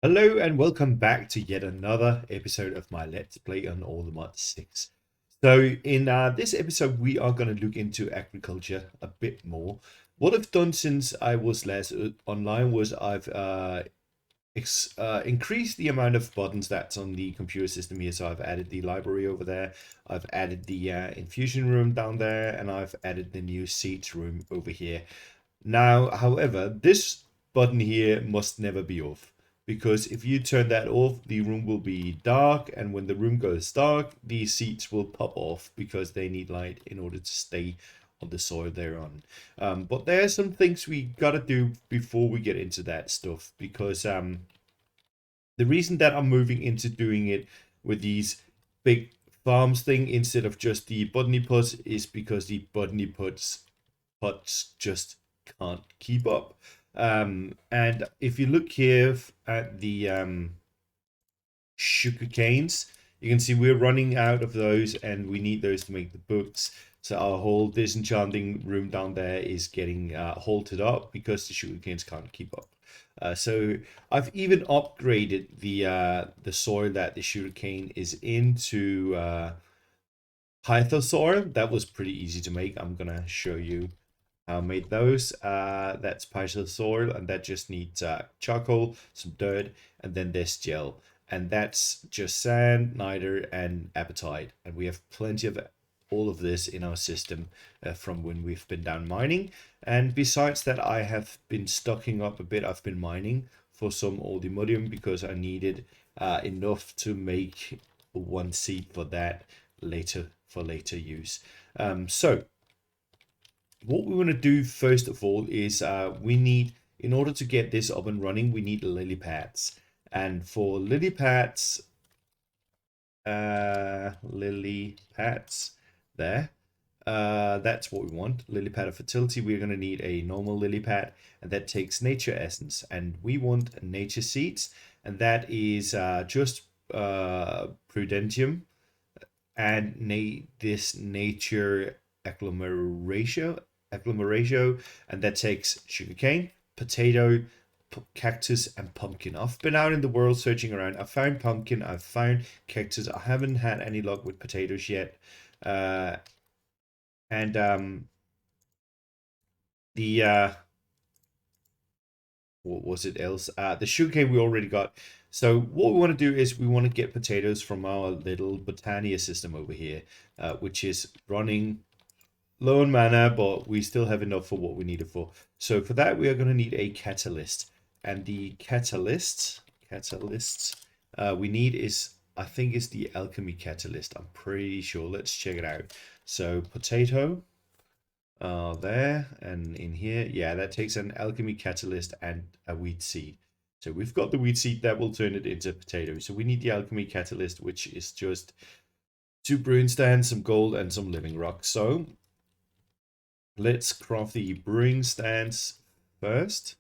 Hello and welcome back to yet another episode of my Let's Play on All the Mods 6. So in this episode we are going to look into agriculture a bit more. What I've done since I was last online was I've increased the amount of buttons that's on the computer system here. So I've added the library over there, I've added the infusion room down there, and I've added the new seeds room over here. Now, however, this button here must never be off, because if you turn that off, the room will be dark, and when the room goes dark, the seats will pop off because they need light in order to stay on the soil they're on. But there are some things we gotta do before we get into that stuff, because the reason that I'm moving into doing it with these big farms thing instead of just the botany pots is because the botany pots just can't keep up. And if you look here at the sugar canes, you can see we're running out of those and we need those to make the books. So our whole disenchanting room down there is getting halted up because the sugar canes can't keep up. So I've even upgraded the soil that the sugarcane is into python soil. That was pretty easy to make. I'm gonna show you how I made those. That's python soil, and that just needs charcoal, some dirt, and then there's gel. And that's just sand, niter, and apatite. And we have plenty of all of this in our system from when we've been down mining. And besides that, I have been stocking up a bit. I've been mining for some oldimodium because I needed enough to make one seed for that for later use. So what we want to do first of all is we need, in order to get this up and running, we need lily pads. And for lily pads there, that's what we want. Lily pad of fertility, we're going to need a normal lily pad, and that takes nature essence, and we want nature seeds, and that is just prudentium and this nature agglomeratio, and that takes sugarcane, potato, cactus, and pumpkin. I've been out in the world searching around. I found pumpkin, I've found cactus. I haven't had any luck with potatoes yet. And what was it else? The sugarcane we already got. So what we want to do is we want to get potatoes from our little Botania system over here, which is running low on mana, but we still have enough for what we need it for. So for that, we are going to need a catalyst. And the catalysts we need is, I think it's the Alchemy Catalyst. I'm pretty sure. Let's check it out. So potato there, and in here, yeah, that takes an Alchemy Catalyst and a wheat seed. So we've got the wheat seed that will turn it into potato. So we need the Alchemy Catalyst, which is just 2 brewing stands, some gold, and some living rock. So let's craft the brewing stands first.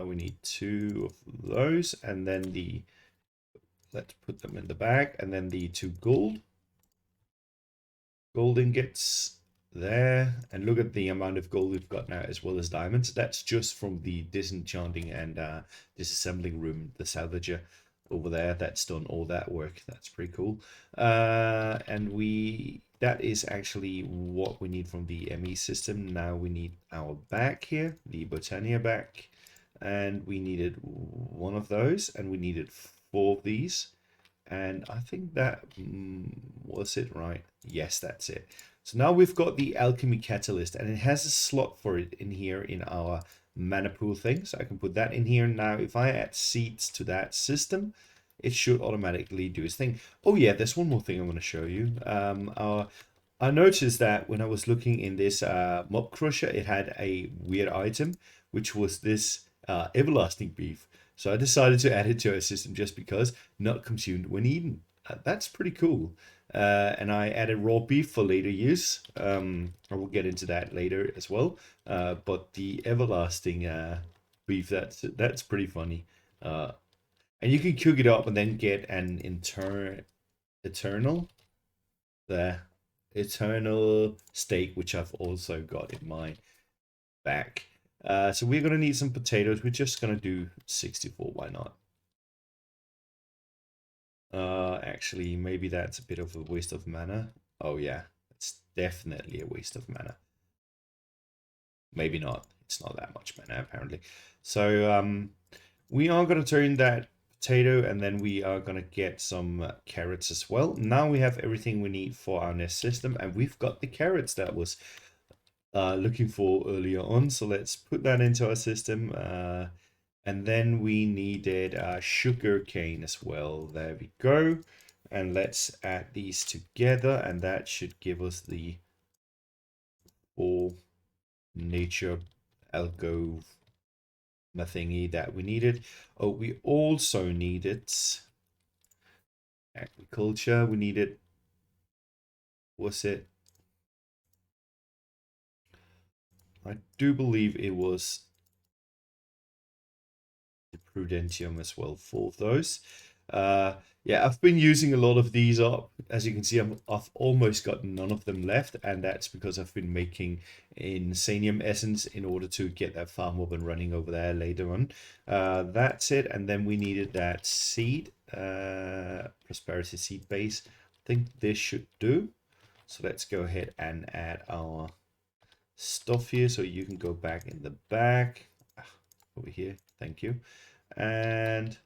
We need 2 of those, and then let's put them in the bag, and then the 2 gold ingots there. And look at the amount of gold we've got now, as well as diamonds. That's just from the disenchanting and disassembling room, the salvager over there. That's done all that work. That's pretty cool. And that is actually what we need from the ME system. Now we need our bag here, the Botania bag, and we needed 1 of those, and we needed 4 of these. And I think that was it, right? Yes, that's it. So now we've got the Alchemy Catalyst, and it has a slot for it in here in our mana pool thing. So I can put that in here. Now, if I add seeds to that system, it should automatically do its thing. Oh yeah, there's one more thing I want to show you. I noticed that when I was looking in this mob crusher, it had a weird item, which was this everlasting beef. So I decided to add it to our system just because, not consumed when eaten. That's pretty cool. And I added raw beef for later use. I will get into that later as well. But the everlasting beef, that's pretty funny. And you can cook it up and then get an eternal steak, which I've also got in my bag. So we're going to need some potatoes. We're just going to do 64. Why not? Actually, maybe that's a bit of a waste of mana. Oh yeah, it's definitely a waste of mana. Maybe not. It's not that much mana apparently. So we are going to turn that potato, and then we are going to get some carrots as well. Now we have everything we need for our nest system, and we've got the carrots that was looking for earlier on. So let's put that into our system. And then we needed sugar cane as well. There we go. And let's add these together, and that should give us the all nature algo thingy that we needed. Oh, we also needed agriculture. We needed, was it? I do believe it was the Prudentium as well for those. Yeah, I've been using a lot of these up. As you can see, I've almost got none of them left, and that's because I've been making Insanium Essence in order to get that farm up and running over there later on. That's it, and then we needed that seed, Prosperity Seed Base. I think this should do. So let's go ahead and add our stuff here, so you can go back in the back. Over here, thank you. And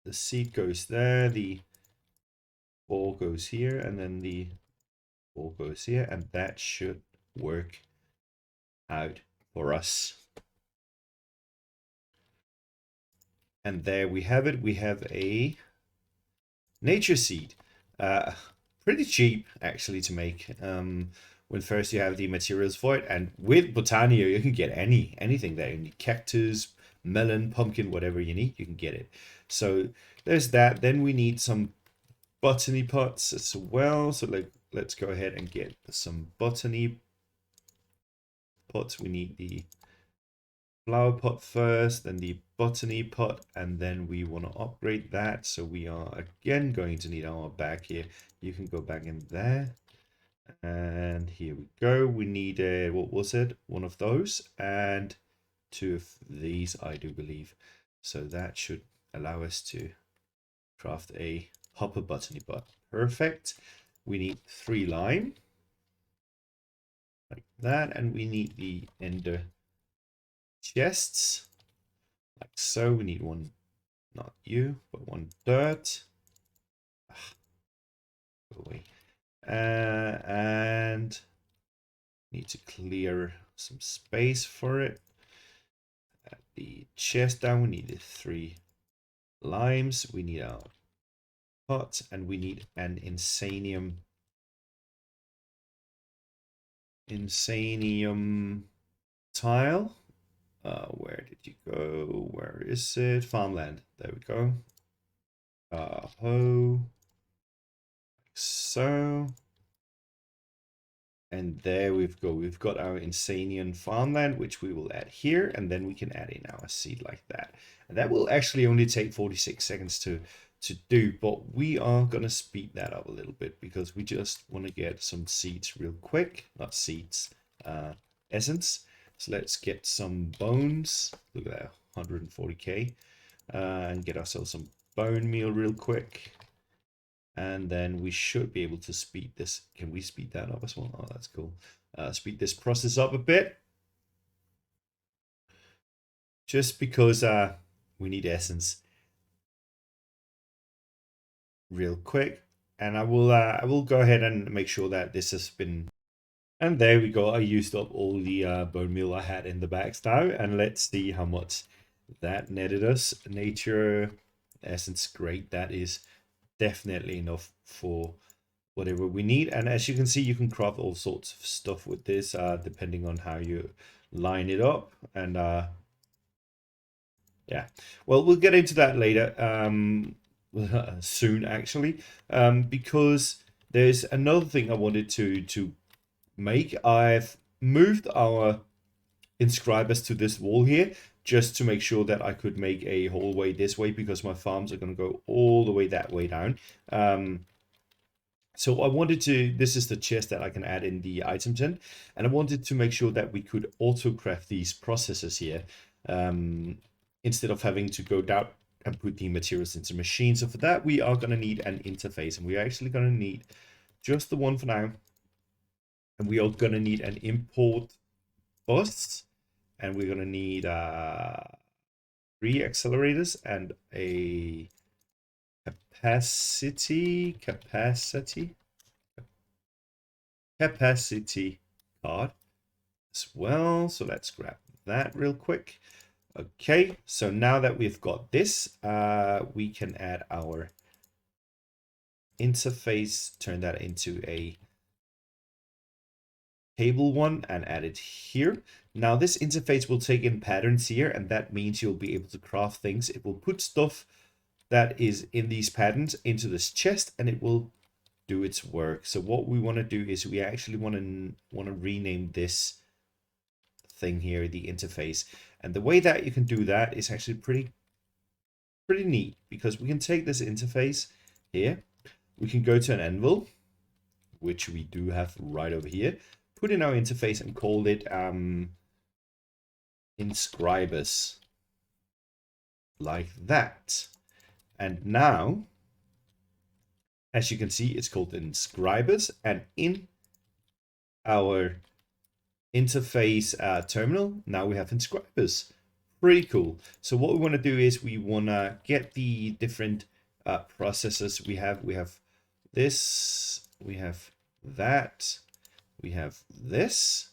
the seed goes there, the ball goes here, and then the ball goes here, and that should work out for us. And there we have it. We have a nature seed. Pretty cheap actually to make. When first you have the materials for it, and with Botanio you can get anything there. You need cactus, melon, pumpkin, whatever you need, you can get it. So there's that. Then we need some botany pots as well. So let's go ahead and get some botany pots. We need the flower pot first, then the botany pot, and then we want to upgrade that. So we are again going to need our bag here. You can go back in there. And here we go. We needed, what was it? One of those and two of these, I do believe. So that should allow us to craft a hopper botany pot. Perfect. We need 3 lime. Like that. And we need the ender chests. Like so. We need one, not you, but one dirt. Go away. And need to clear some space for it. At the chest down, we need 3 limes. We need our pot, and we need an insanium tile. Where did you go? Where is it? Farmland. There we go. So. And there we've got our Insanian farmland, which we will add here, and then we can add in our seed like that. And that will actually only take 46 seconds to do, but we are going to speed that up a little bit because we just want to get some seeds real quick. Not seeds, essence. So let's get some bones. Look at that, 140k. And get ourselves some bone meal real quick. And then we should be able to speed this. Can we speed that up as well? Oh, that's cool. Speed this process up a bit. Just because we need essence real quick. And I will go ahead and make sure that this has been... And there we go. I used up all the bone meal I had in the bags now. And let's see how much that netted us. Nature essence, great. That is definitely enough for whatever we need. And as you can see, you can craft all sorts of stuff with this depending on how you line it up. And yeah, well, we'll get into that later, soon actually, because there's another thing I wanted to make. I've moved our inscribers to this wall here just to make sure that I could make a hallway this way, because my farms are going to go all the way that way down. So I wanted to, this is the chest that I can add in the items in, and I wanted to make sure that we could autocraft these processes here, instead of having to go and put the materials into machine. So for that, we are going to need an interface, and we're actually going to need just the one for now. And we are going to need an import bus, and we're going to need 3 accelerators and a capacity card as well. So let's grab that real quick. Okay, so now that we've got this, we can add our interface, turn that into a table one and add it here. Now this interface will take in patterns here, and that means you'll be able to craft things. It will put stuff that is in these patterns into this chest, and it will do its work. So what we want to do is we actually want to rename this thing here the interface, and the way that you can do that is actually pretty neat, because we can take this interface here, we can go to an anvil, which we do have right over here, put in our interface and call it inscribers, like that. And now, as you can see, it's called inscribers, and in our interface terminal, now we have inscribers. Pretty cool. So what we want to do is we want to get the different processes we have. We have this, we have that, we have this,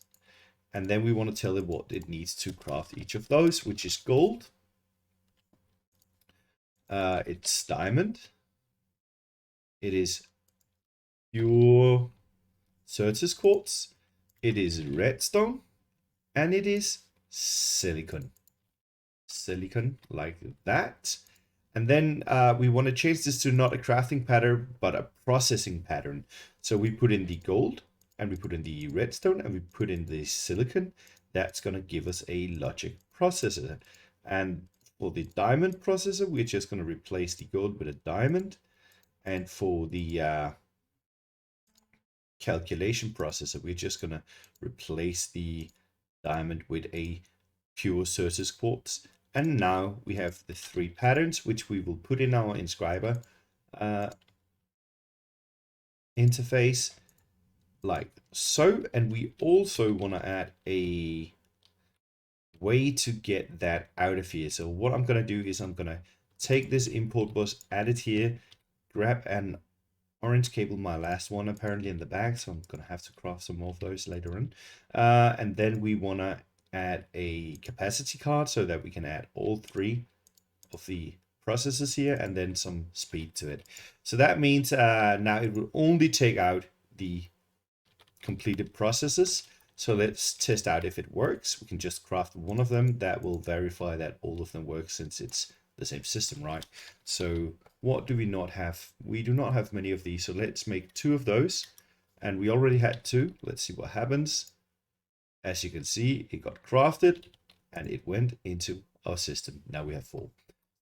and then we want to tell it what it needs to craft each of those, which is gold, it's diamond, it is pure Certus quartz, it is redstone, and it is silicon. Silicon, like that. And then we want to change this to not a crafting pattern, but a processing pattern. So we put in the gold, and we put in the redstone, and we put in the silicon. That's going to give us a logic processor. And for the diamond processor, we're just going to replace the gold with a diamond. And for the calculation processor, we're just going to replace the diamond with a pure Certus quartz. And now we have the 3 patterns, which we will put in our inscriber interface, like so. And we also want to add a way to get that out of here. So what I'm going to do is I'm going to take this import bus, add it here, grab an orange cable, my last one apparently in the back, so I'm going to have to craft some more of those later on. And then we want to add a capacity card so that we can add all 3 of the processes here, and then some speed to it. So that means now it will only take out the completed processes. So let's test out if it works. We can just craft one of them. That will verify that all of them work, since it's the same system, right? So what do we not have? We do not have many of these, so let's make 2 of those. And we already had 2. Let's see what happens. As you can see, it got crafted and it went into our system. Now we have 4.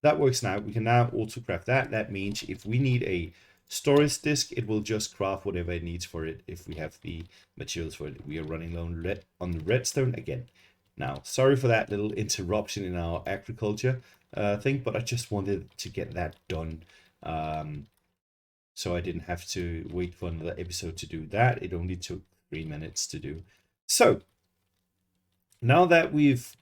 That works now. We can now Autocraft that. That means if we need a storage disk, it will just craft whatever it needs for it if we have the materials for it. We are running low on the redstone again. Now, sorry for that little interruption in our agriculture thing, but I just wanted to get that done. So I didn't have to wait for another episode to do that. It only took 3 minutes to do. So now that we've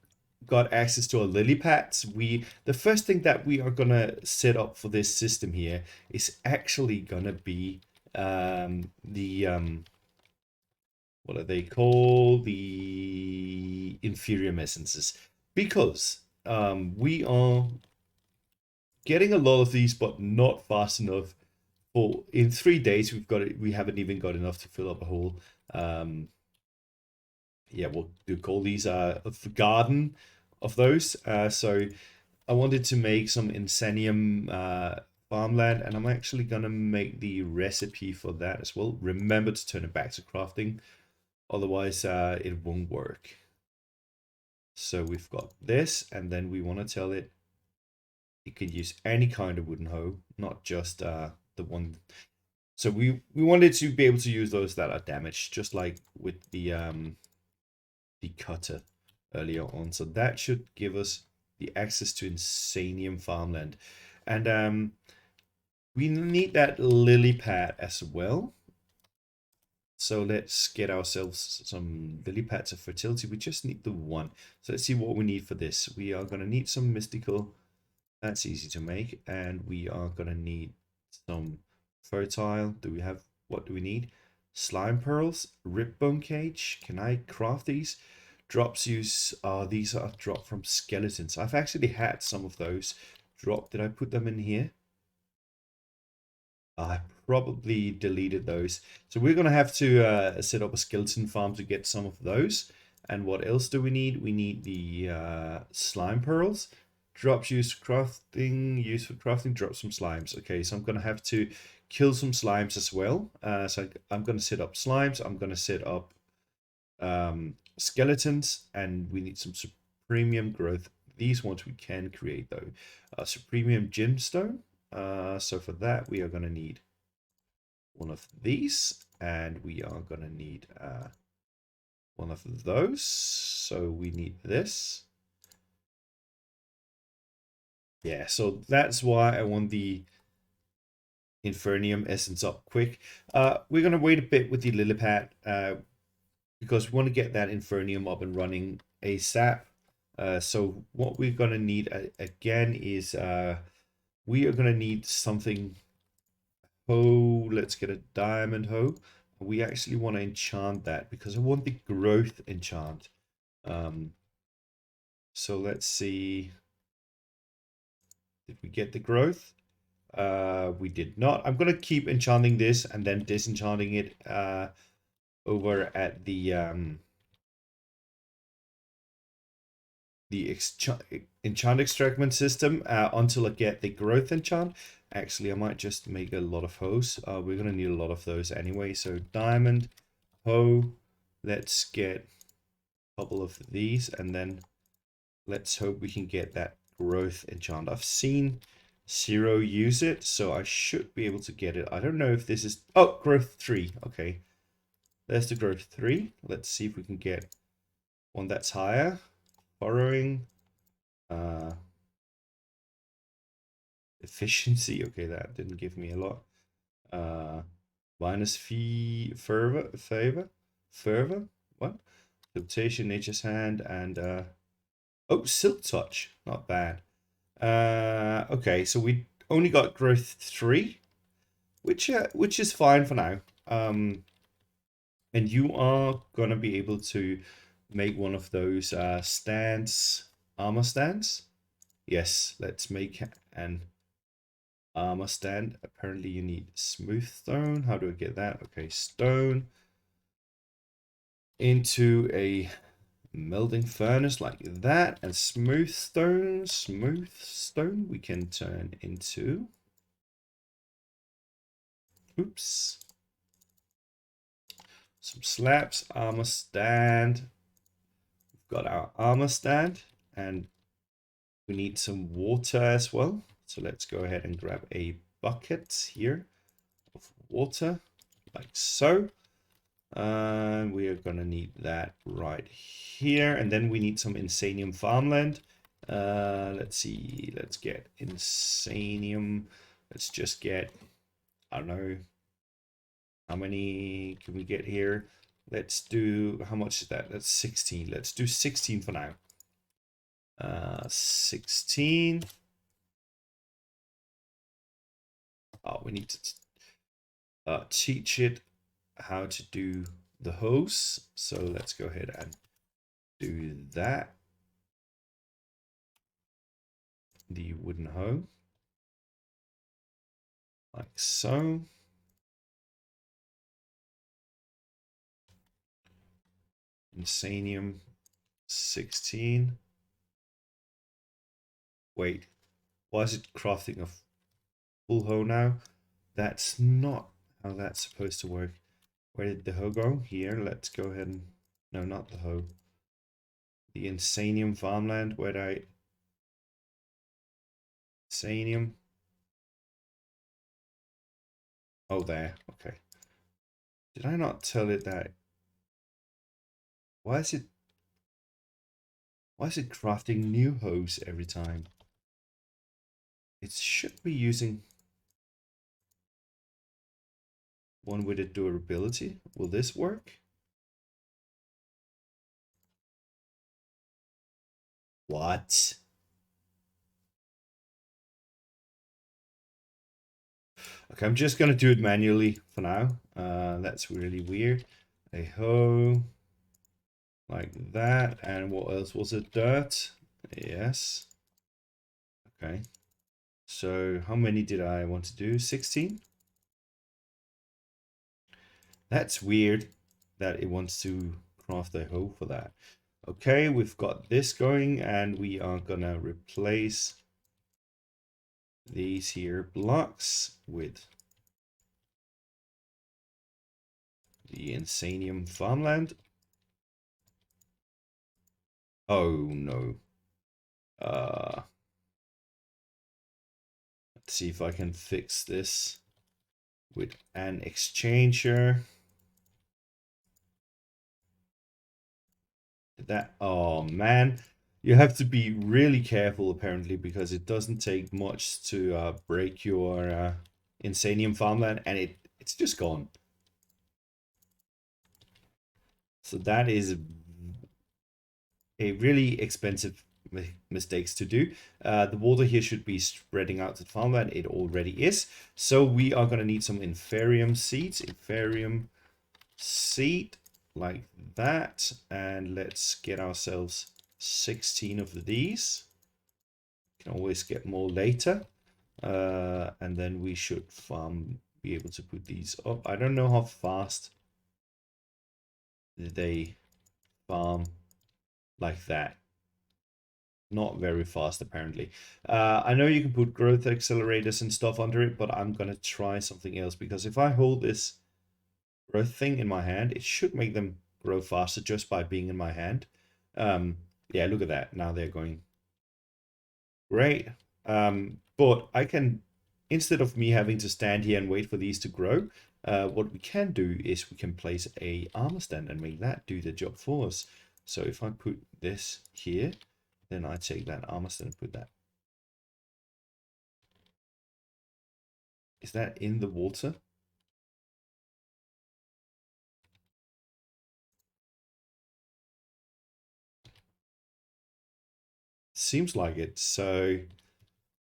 got access to our lily pads, the first thing that we are gonna set up for this system here is actually gonna be what are they called? The Inferium essences, because we are getting a lot of these, but not fast enough. For in 3 days, we haven't even got enough to fill up a whole yeah, what do you call these? A garden of those. So I wanted to make some Insanium farmland, and I'm actually gonna make the recipe for that as well. Remember to turn it back to crafting, otherwise it won't work. So we've got this, and then we want to tell it can use any kind of wooden hoe, not just the one. So we wanted to be able to use those that are damaged, just like with the cutter earlier on. So that should give us the access to Insanium farmland. And we need that lily pad as well. So let's get ourselves some lily pads of fertility. We just need the one. So let's see what we need for this. We are going to need some mystical. That's easy to make. And we are going to need some fertile. What do we need? Slime pearls, ripbone cage. Can I craft these? Drops use, these are dropped from skeletons. I've actually had some of those drop. Did I put them in here? I probably deleted those. So we're going to have to set up a skeleton farm to get some of those. And what else do we need? We need the slime pearls. Drops used for crafting, drops some slimes. Okay, so I'm going to have to kill some slimes as well. So I'm going to set up slimes. I'm going to set up skeletons. And we need some supremium growth. These ones we can create though. Supremium gemstone. So for that, we are going to need one of these, and we are going to need one of those. So we need this. Yeah, so that's why I want the Inferium essence up quick. We're going to wait a bit with the lily pad because we want to get that Inferium up and running ASAP. So what we're going to need again is we are going to need something. Oh, let's get a diamond hoe. We actually want to enchant that because I want the growth enchant. So let's see. Did we get the growth? We did not. I'm going to keep enchanting this and then disenchanting it over at the enchant extractment system until I get the growth enchant. Actually, I might just make a lot of hoes. We're going to need a lot of those anyway. So diamond, hoe. Let's get a couple of these and then let's hope we can get that growth enchant. I've seen Zero use it, so I should be able to get it. I don't know if this is... Oh, growth 3. Okay. There's the growth 3. Let's see if we can get one that's higher. Borrowing. Efficiency. Okay, that didn't give me a lot. Minus fee fervor. What? Flotation, nature's hand, and oh, silk touch. Not bad. Okay, so we only got growth 3, which is fine for now. And you are gonna be able to make one of those armor stands. Yes, let's make an armor stand. Apparently you need smooth stone. How do I get that? Okay, stone into a melting furnace like that, and smooth stone we can turn into, oops, some slabs. Armor stand. We've got our armor stand, and we need some water as well. So let's go ahead and grab a bucket here of water, like so. And we are gonna need that right here, and then we need some Insanium farmland. Let's see, let's get Insanium. Let's just get, I don't know, how many can we get here? Let's do, how much is that? That's 16. Let's do 16 for now. 16. Oh, we need to teach it how to do the hose. So let's go ahead and do that. The wooden hoe. Like so. Insanium 16. Wait, why is it crafting a full hoe now? That's not how that's supposed to work. Where did the hoe go? Here, let's go ahead and... No, not the hoe. The Insanium farmland, where did I... Insanium. Oh, there. Okay. Did I not tell it that? Why is it... Why is it crafting new hoes every time? It should be using one with a durability. Will this work? What? Okay, I'm just gonna do it manually for now. That's really weird. A hoe like that, and what else was it? Dirt. Yes. Okay. So how many did I want to do? 16. That's weird that it wants to craft a hoe for that. Okay, we've got this going, and we are gonna replace these here blocks with the Insanium farmland. Oh no. Let's see if I can fix this with an exchanger. That, oh man, you have to be really careful apparently, because it doesn't take much to break your Insanium farmland, and it's just gone. So that is a really expensive mistakes to do. The water here should be spreading out to the farmland. It already is. So we are going to need some Inferium seeds. Inferium seed like that. And let's get ourselves 16 of these. Can always get more later. And then we should be able to put these up. I don't know how fast they farm like that. Not very fast, apparently. I know you can put growth accelerators and stuff under it, but I'm going to try something else, because if I hold this growth thing in my hand, it should make them grow faster just by being in my hand. Yeah, look at that. Now they're going great. But I can, instead of me having to stand here and wait for these to grow, what we can do is we can place a armor stand and make that do the job for us. So if I put this here, then I take that armor stand and put that. Is that in the water? Seems like it. So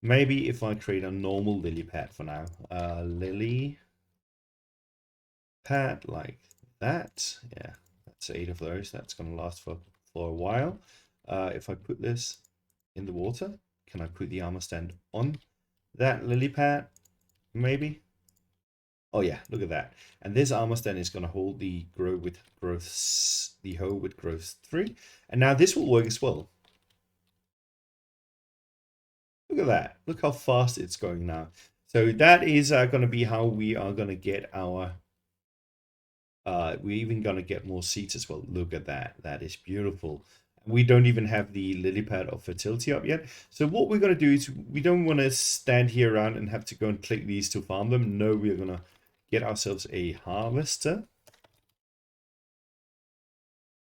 maybe if I create a normal lily pad for now. Lily pad like that. Yeah, that's 8 of those. That's going to last for a while. If I put this in the water, can I put the armor stand on that lily pad? Maybe. Oh yeah, look at that. And this armor stand is going to hold the hoe with growth 3. And now this will work as well. Look at that. Look how fast it's going now. So that is going to be how we are going to get our... we're even going to get more seeds as well. Look at that. That is beautiful. We don't even have the lily pad of fertility up yet. So what we're going to do is, we don't want to stand here around and have to go and click these to farm them. No, we're going to get ourselves a harvester.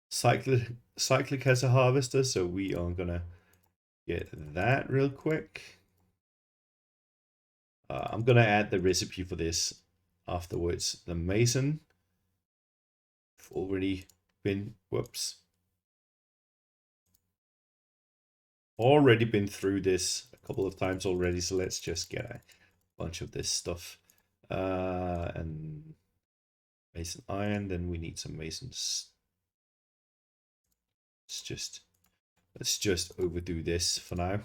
Cyclic has a harvester, so we are going to get that real quick. I'm going to add the recipe for this afterwards. The mason. I've already been, already been through this a couple of times already, so let's just get a bunch of this stuff. And mason iron, then we need some masons. Let's just overdo this for now.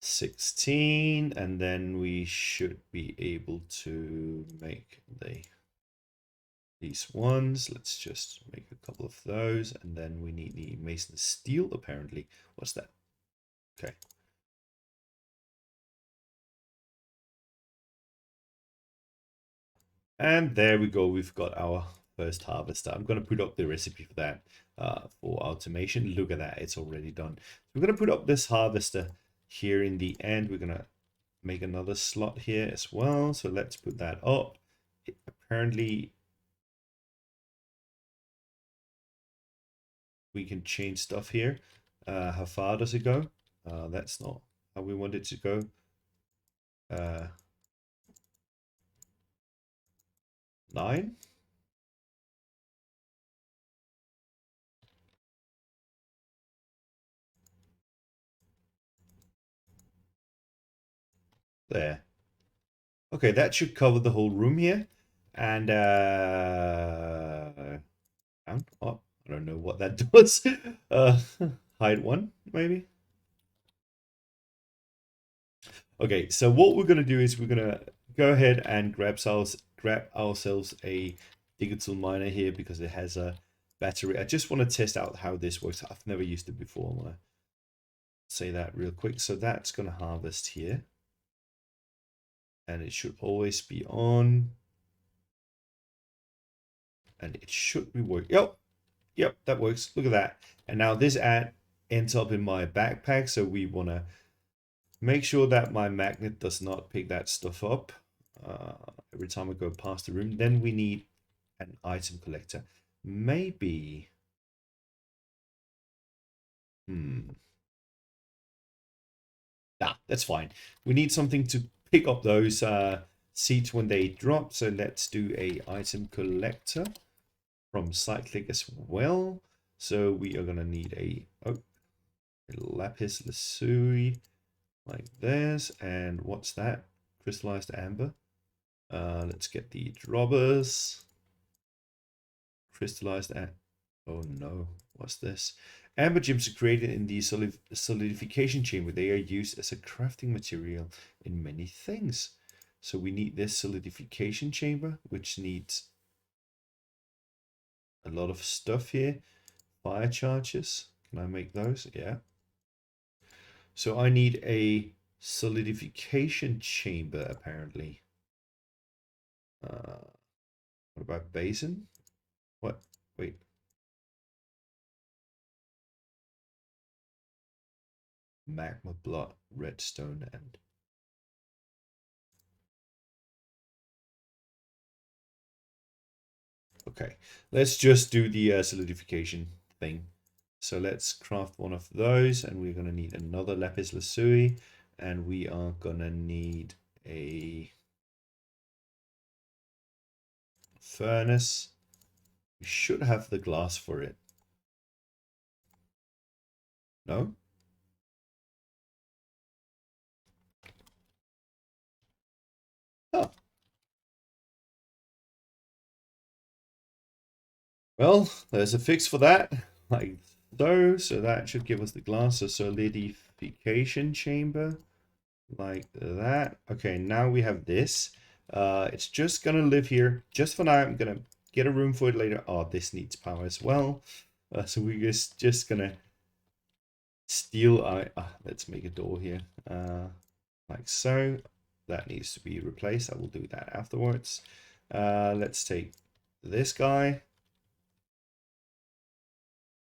$16, and then we should be able to make these ones. Let's just make a couple of those, and then we need the mason steel apparently. What's that? Okay. And there we go. We've got our first harvester. I'm going to put up the recipe for that for automation. Look at that. It's already done. We're going to put up this harvester here in the end. We're going to make another slot here as well. So let's put that up. apparently we can change stuff here. How far does it go? That's not how we want it to go. 9. There. Okay, that should cover the whole room here. And oh, I don't know what that does. Hide 1, maybe. Okay, so what we're gonna do is we're gonna go ahead and grab ourselves a digital miner here because it has a battery. I just want to test out how this works. I've never used it before. I want to say that real quick. So that's gonna harvest here, and it should always be on, and it should be working. Yep, that works. Look at that. And now this ends up in my backpack, so we want to make sure that my magnet does not pick that stuff up every time I go past the room. Then we need an item collector. Maybe... Nah, that's fine. We need something to pick up those seeds when they drop. So let's do a item collector from SiteClick as well. So we are going to need a lapis lazuli like this. And what's that? Crystallized amber. Let's get the droppers. Crystallized oh no, what's this? Amber gems are created in the solidification chamber. They are used as a crafting material in many things. So we need this solidification chamber, which needs a lot of stuff here. Fire charges. Can I make those? Yeah. So I need a solidification chamber, apparently. What about basin? What? Wait. Magma block, redstone, and... Okay, let's just do the solidification thing. So let's craft one of those, and we're going to need another lapis lazuli, and we are going to need a furnace. We should have the glass for it. No? Oh. Well, there's a fix for that. Like so. So that should give us the glass. So solidification chamber. Like that. Okay, now we have this. It's just gonna live here just for now. I'm gonna get a room for it later. Oh, this needs power as well. So we're just gonna steal. Let's make a door here. Like so. That needs to be replaced. I will do that afterwards. Let's take this guy,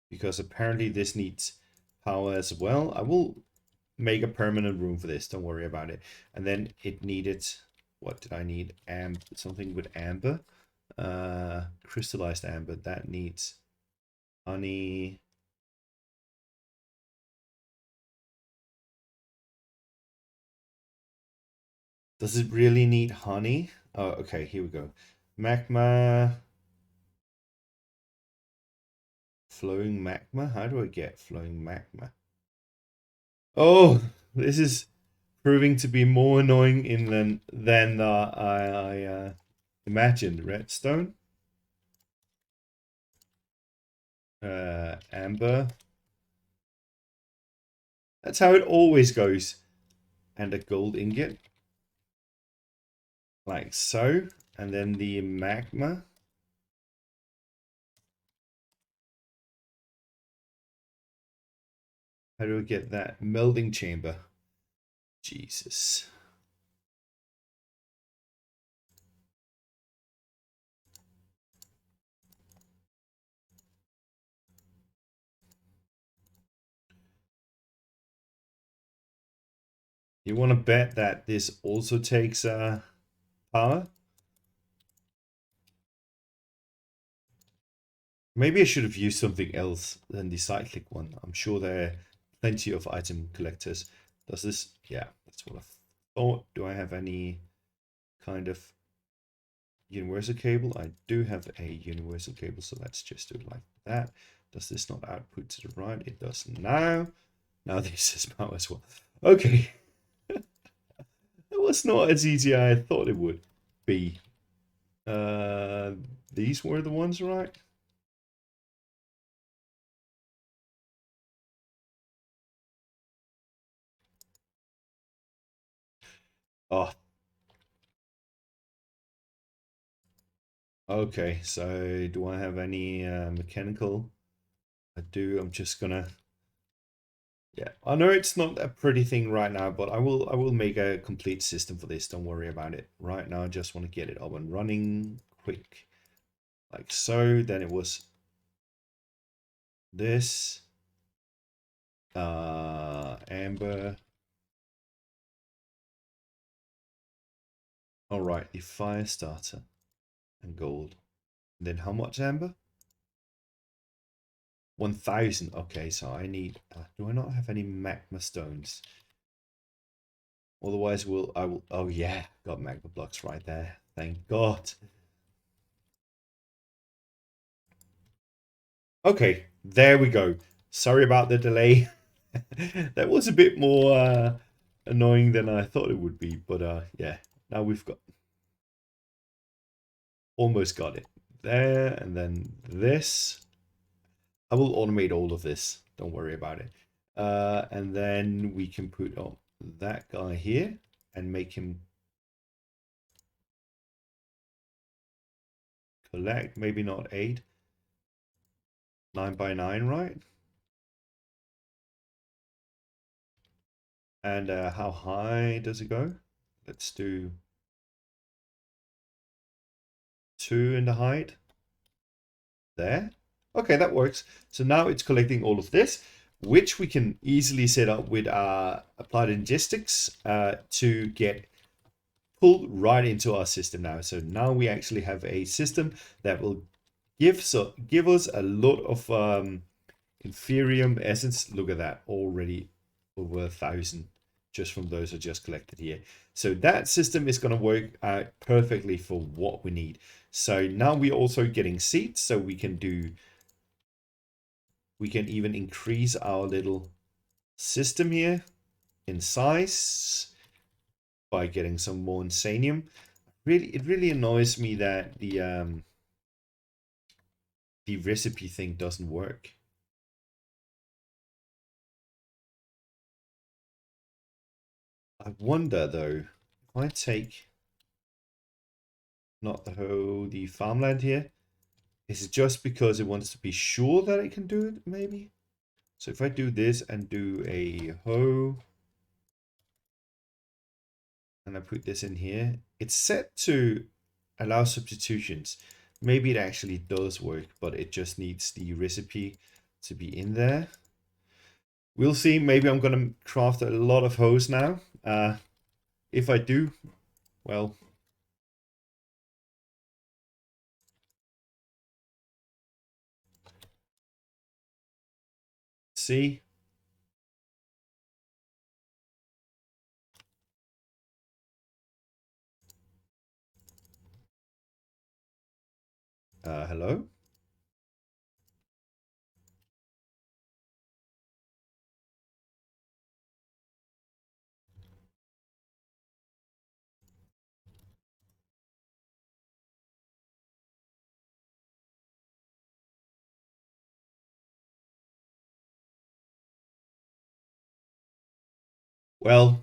because apparently this needs power as well. I will make a permanent room for this. Don't worry about it. And then it needed... What did I need? Something with amber. Crystallized amber. That needs honey. Does it really need honey? Oh, okay. Here we go. Magma. Flowing magma. How do I get flowing magma? Oh, this is proving to be more annoying than I imagined. Redstone. Amber. That's how it always goes. And a gold ingot. Like so. And then the magma. How do we get that? Melding chamber. Jesus. You want to bet that this also takes power? Maybe I should have used something else than the cyclic one. I'm sure there are plenty of item collectors. Does this? Yeah, that's what I thought. Do I have any kind of universal cable? I do have a universal cable, so let's just do it like that. Does this not output to the right? It does now. Now this is power as well. Okay. It was not as easy as I thought it would be. These were the ones, right? Oh, okay. So do I have any mechanical? I do. I'm just gonna. Yeah, I know it's not a pretty thing right now, but I will make a complete system for this. Don't worry about it. Right now, I just want to get it up and running quick, like so. Then it was this amber. All right, the fire starter and gold. And then how much amber? 1,000. Okay, so I need. Do I not have any magma stones? Otherwise, I will. Oh yeah, got magma blocks right there. Thank God. Okay, there we go. Sorry about the delay. That was a bit more annoying than I thought it would be, but yeah, now we've got almost got it there, and then this. I will automate all of this. Don't worry about it. And then we can put on that guy here and make him collect. Maybe not 8, 9 by 9, right? And how high does it go? Let's do 2 in the height. There. Okay, that works. So now it's collecting all of this, which we can easily set up with applied logistics to get pulled right into our system now. So now we actually have a system that will give us a lot of Inferium essence. Look at that, already over 1,000 just from those I just collected here. So that system is going to work out perfectly for what we need. So now we're also getting seeds, so we can even increase our little system here in size by getting some more insanium. It really annoys me that the recipe thing doesn't work. I wonder though, if I take not the farmland here, is it just because it wants to be sure that it can do it, maybe? So if I do this and do a hoe, and I put this in here, it's set to allow substitutions. Maybe it actually does work, but it just needs the recipe to be in there. We'll see. Maybe I'm going to craft a lot of hoes now. If I do, well, see. Hello? Well,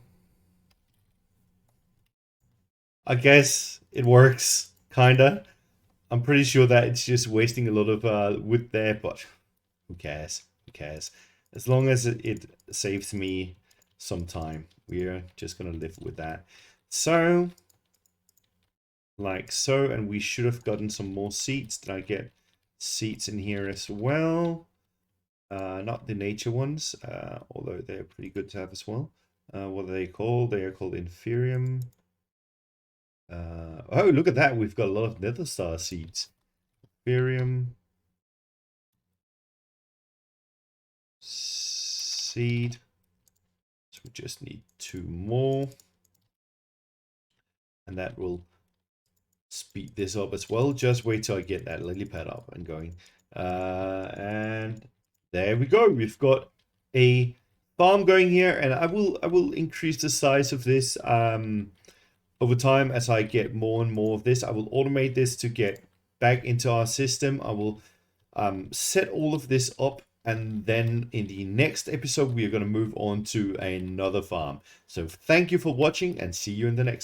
I guess it works, kinda. I'm pretty sure that it's just wasting a lot of wood there, but who cares? Who cares? As long as it saves me some time, we're just gonna live with that. So, like so, and we should have gotten some more seats. Did I get seats in here as well? Not the nature ones, although they're pretty good to have as well. What are they called? They are called Inferium. Oh, look at that. We've got a lot of nether star seeds. Inferium. seed. So we just need 2 more. And that will speed this up as well. Just wait till I get that lily pad up and going. And there we go. We've got a farm going here, and I will increase the size of this over time as I get more and more of this. I will automate this to get back into our system. I will set all of this up, and then in the next episode we are going to move on to another farm. So thank you for watching, and see you in the next